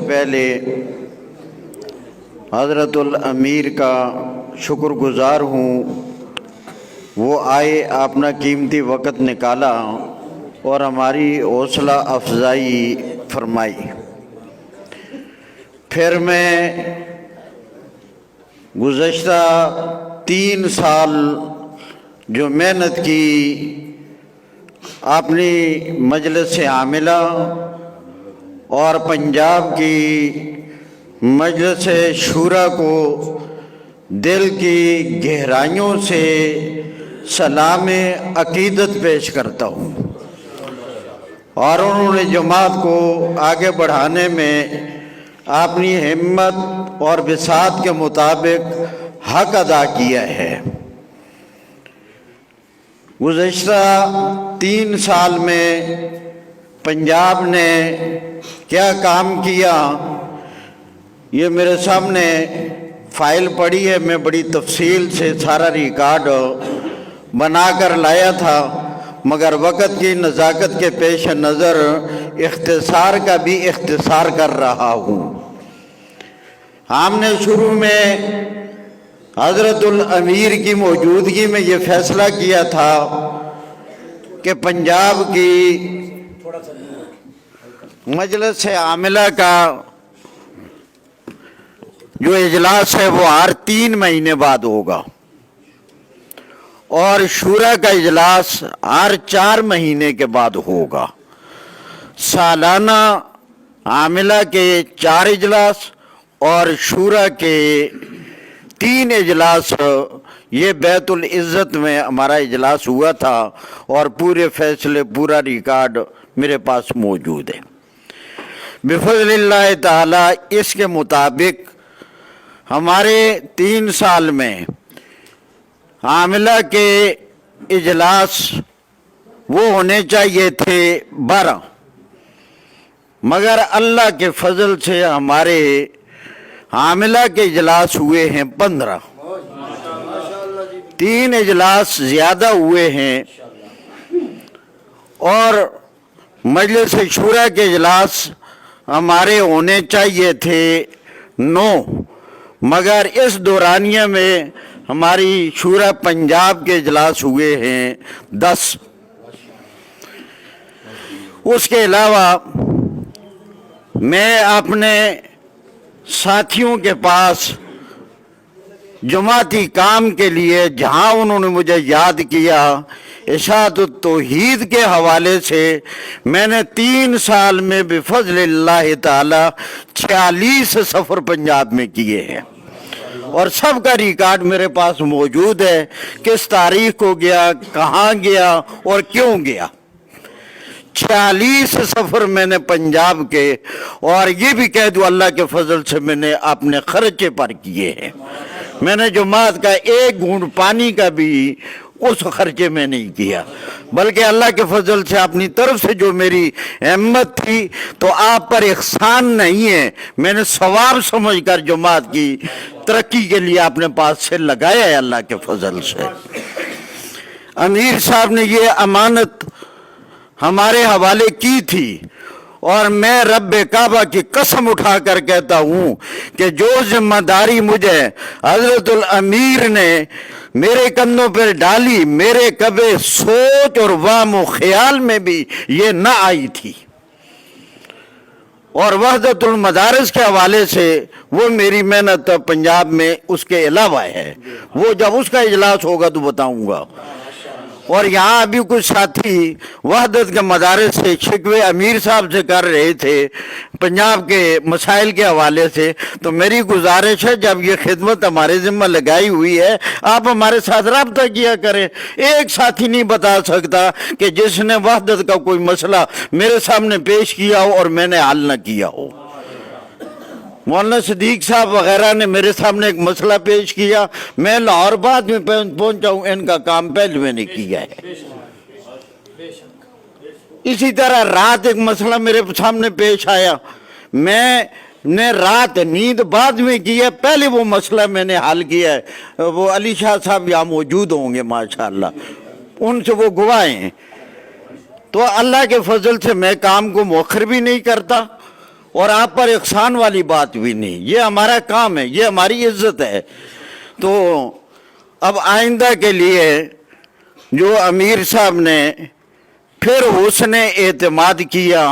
پہلے حضرت الامیر کا شکر گزار ہوں، وہ آئے، اپنا قیمتی وقت نکالا اور ہماری حوصلہ افزائی فرمائی۔ پھر میں گزشتہ 3 سال جو محنت کی اپنی مجلس عاملہ اور پنجاب کی مجلس شورا کو دل کی گہرائیوں سے سلام عقیدت پیش کرتا ہوں، اور انہوں نے جماعت کو آگے بڑھانے میں اپنی ہمت اور بساط کے مطابق حق ادا کیا ہے۔ گزشتہ 3 سال میں پنجاب نے کیا کام کیا، یہ میرے سامنے فائل پڑی ہے، میں بڑی تفصیل سے سارا ریکارڈ بنا کر لایا تھا، مگر وقت کی نزاکت کے پیش نظر اختصار کا بھی اختصار کر رہا ہوں۔ ہم نے شروع میں حضرت الامیر کی موجودگی میں یہ فیصلہ کیا تھا کہ پنجاب کی مجلس عاملہ کا جو اجلاس ہے وہ ہر 3 مہینے بعد ہوگا، اور شورا کا اجلاس ہر 4 مہینے کے بعد ہوگا۔ سالانہ عاملہ کے 4 اجلاس اور شورا کے 3 اجلاس، یہ بیت العزت میں ہمارا اجلاس ہوا تھا، اور پورے فیصلے پورا ریکارڈ میرے پاس موجود ہے۔ بفضل اللہ تعالی اس کے مطابق ہمارے 3 سال میں عاملہ کے اجلاس وہ ہونے چاہیے تھے 12، مگر اللہ کے فضل سے ہمارے عاملہ کے اجلاس ہوئے ہیں 15۔ 3 اجلاس زیادہ ہوئے ہیں، اور مجلس شورا کے اجلاس ہمارے ہونے چاہیے تھے 9، مگر اس دورانیہ میں ہماری شورا پنجاب کے اجلاس ہوئے ہیں 10۔ اس کے علاوہ میں اپنے ساتھیوں کے پاس جماعتی کام کے لیے جہاں انہوں نے مجھے یاد کیا، اشاعت التوحید کے حوالے سے میں نے 3 سال میں بفضل اللہ تعالی 46 سفر پنجاب میں کیے ہیں، اور سب کا ریکارڈ میرے پاس موجود ہے، کس تاریخ کو گیا، کہاں گیا اور کیوں گیا۔ 46 سفر میں نے پنجاب کے، اور یہ بھی کہہ دوں اللہ کے فضل سے میں نے اپنے خرچے پر کیے ہیں۔ میں نے جماعت کا 1 گھونٹ پانی کا بھی اس خرچے میں نہیں کیا، بلکہ اللہ کے فضل سے اپنی طرف سے جو میری ہمت تھی، تو آپ پر احسان نہیں ہے، میں نے ثواب سمجھ کر جماعت کی ترقی کے لیے اپنے پاس سے لگایا ہے اللہ کے فضل سے۔ امیر صاحب نے یہ امانت ہمارے حوالے کی تھی، اور میں رب کعبہ کی قسم اٹھا کر کہتا ہوں کہ جو ذمہ داری مجھے حضرت الامیر نے میرے کندھوں پر ڈالی، میرے کبھی سوچ اور وہم و خیال میں بھی یہ نہ آئی تھی، اور وحدت المدارس کے حوالے سے وہ میری محنت پنجاب میں اس کے علاوہ ہے، وہ جب اس کا اجلاس ہوگا تو بتاؤں گا۔ اور یہاں ابھی کچھ ساتھی وحدت کے مدارس سے شکوے امیر صاحب سے کر رہے تھے پنجاب کے مسائل کے حوالے سے، تو میری گزارش ہے جب یہ خدمت ہمارے ذمہ لگائی ہوئی ہے، آپ ہمارے ساتھ رابطہ کیا کریں۔ ایک ساتھی نہیں بتا سکتا کہ جس نے وحدت کا کوئی مسئلہ میرے سامنے پیش کیا ہو اور میں نے حل نہ کیا ہو۔ مولانا صدیق صاحب وغیرہ نے میرے سامنے ایک مسئلہ پیش کیا، میں لاہور بعد میں پہنچا ہوں، ان کا کام پہلے میں نے کیا ہے۔ اسی طرح رات ایک مسئلہ میرے سامنے پیش آیا، میں نے رات نیند بعد میں کی ہے، پہلے وہ مسئلہ میں نے حل کیا ہے۔ وہ علی شاہ صاحب یہاں موجود ہوں گے ماشاءاللہ، ان سے وہ گواہ ہیں۔ تو اللہ کے فضل سے میں کام کو مؤخر بھی نہیں کرتا، اور آپ پر احسان والی بات بھی نہیں، یہ ہمارا کام ہے، یہ ہماری عزت ہے۔ تو اب آئندہ کے لیے جو امیر صاحب نے پھر اس نے اعتماد کیا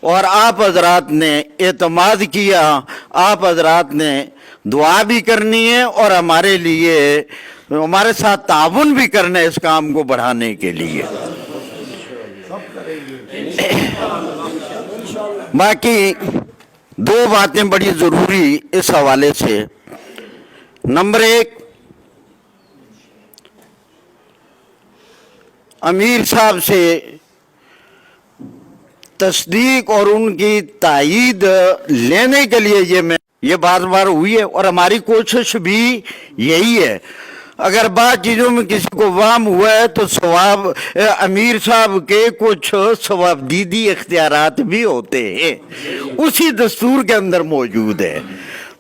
اور آپ حضرات نے اعتماد کیا، آپ حضرات نے دعا بھی کرنی ہے اور ہمارے لیے ہمارے ساتھ تعاون بھی کرنا ہے اس کام کو بڑھانے کے لیے۔ باقی دو باتیں بڑی ضروری اس حوالے سے۔ نمبر ایک، امیر صاحب سے تصدیق اور ان کی تائید لینے کے لیے یہ بار بار ہوئی ہے اور ہماری کوشش بھی یہی ہے۔ اگر بعض چیزوں میں کسی کو وہم ہوا ہے تو ثواب امیر صاحب کے کچھ ثوابدیدی اختیارات بھی ہوتے ہیں، اسی دستور کے اندر موجود ہے،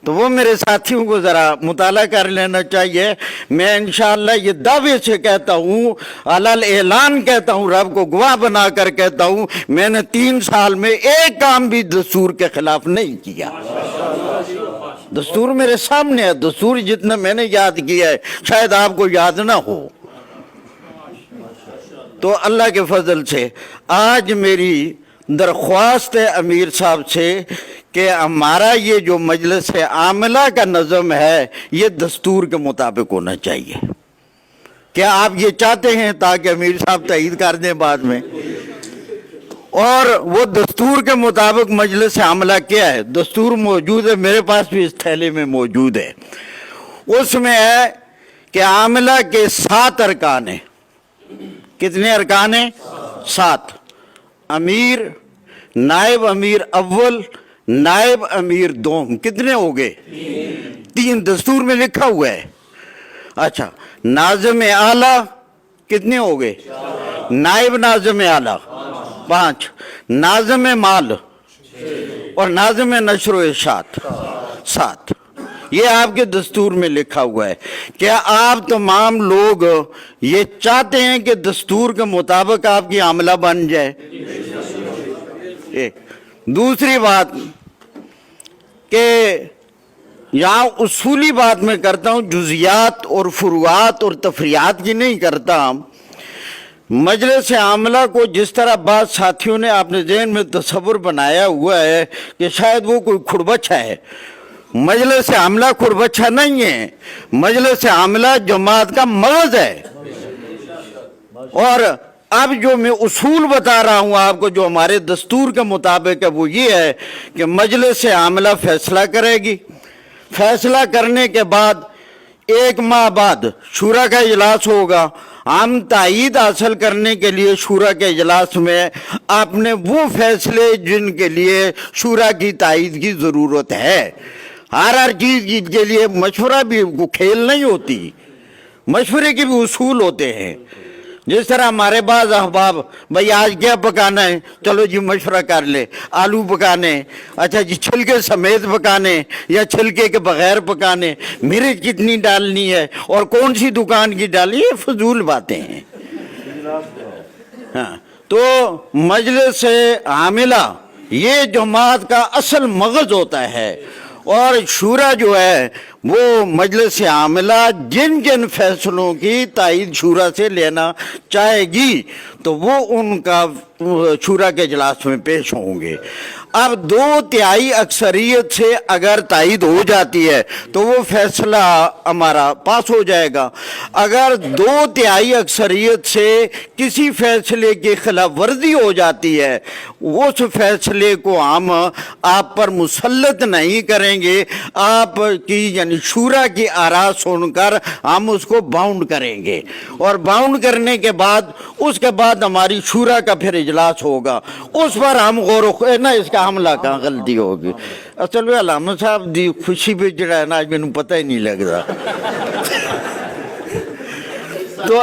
تو وہ میرے ساتھیوں کو ذرا مطالعہ کر لینا چاہیے۔ میں انشاءاللہ یہ دعوے سے کہتا ہوں، علل اعلان کہتا ہوں، رب کو گواہ بنا کر کہتا ہوں، میں نے 3 سال میں ایک کام بھی دستور کے خلاف نہیں کیا۔ دستور میرے سامنے ہے، دستور جتنا میں نے یاد کیا ہے شاید آپ کو یاد نہ ہو۔ تو اللہ کے فضل سے آج میری درخواست ہے امیر صاحب سے کہ ہمارا یہ جو مجلس عاملہ کا نظم ہے یہ دستور کے مطابق ہونا چاہیے۔ کیا آپ یہ چاہتے ہیں تاکہ امیر صاحب تائید کر دیں بعد میں؟ اور وہ دستور کے مطابق مجلس عاملہ کیا ہے؟ دستور موجود ہے، میرے پاس بھی اس تھیلے میں موجود ہے۔ اس میں ہے کہ عاملہ کے 7 ارکان ہیں۔ کتنے ارکان ہیں؟ 7۔ امیر، نائب امیر اول، نائب امیر دوم، کتنے ہو گئے؟ 3 دستور میں لکھا ہوا ہے۔ اچھا، ناظم اعلیٰ کتنے ہو گئے؟ نائب ناظم اعلیٰ 5، ناظم مال اور ناظم نشر و ارشاد 7۔ یہ آپ کے دستور میں لکھا ہوا ہے۔ کیا آپ تمام لوگ یہ چاہتے ہیں کہ دستور کے مطابق آپ کی عاملہ بن جائے؟ ایک دوسری بات کہ یہاں اصولی بات میں کرتا ہوں، جزیات اور فروعات اور تفریعات کی نہیں کرتا۔ مجلس عاملہ کو جس طرح بعض ساتھیوں نے اپنے ذہن میں تصور بنایا ہوا ہے کہ شاید وہ کوئی کھڑبچہ ہے، مجلس عاملہ کھڑبچہ نہیں ہے، مجلس عاملہ جماعت کا مغز ہے۔ اور اب جو میں اصول بتا رہا ہوں آپ کو جو ہمارے دستور کے مطابق ہے وہ یہ ہے کہ مجلس عاملہ فیصلہ کرے گی، فیصلہ کرنے کے بعد 1 ماہ بعد شورا کا اجلاس ہوگا۔ ہم تائید حاصل کرنے کے لیے شورا کے اجلاس میں اپنے وہ فیصلے جن کے لیے شورا کی تائید کی ضرورت ہے، ہر چیز کے لیے مشورہ بھی کھیل نہیں ہوتی، مشورے کے بھی اصول ہوتے ہیں۔ جس طرح ہمارے بعض احباب بھائی آج کیا پکانا ہے، چلو جی مشورہ کر لے، آلو پکانے، اچھا جی چھلکے سمیت پکانے یا چھلکے کے بغیر پکانے، مرچ کتنی ڈالنی ہے اور کون سی دکان کی ڈالنی، یہ فضول باتیں ہیں۔ ہاں، تو مجلس عاملہ یہ جماعت کا اصل مغز ہوتا ہے، اور شورا جو ہے وہ مجلس عاملہ جن فیصلوں کی تائید شورا سے لینا چاہے گی تو وہ ان کا شورا کے اجلاس میں پیش ہوں گے۔ اب 2/3 اکثریت سے اگر تائید ہو جاتی ہے تو وہ فیصلہ ہمارا پاس ہو جائے گا۔ اگر 2/3 اکثریت سے کسی فیصلے کی خلاف ورزی ہو جاتی ہے، اس فیصلے کو ہم آپ پر مسلط نہیں کریں گے، آپ کی یعنی شورا کی آراء سن کر ہم اس کو باؤنڈ کریں گے، اور باؤنڈ کرنے کے بعد اس کے بعد ہماری شورا کا پھر اجلاس ہوگا، اس پر ہم غور و نہ اس کا حملہ کہاں غلطی ہوگی۔ اصل میں علامہ صاحب دی خوشی بھی جڑا ہے نا آج میں پتہ ہی نہیں لگ رہا۔ تو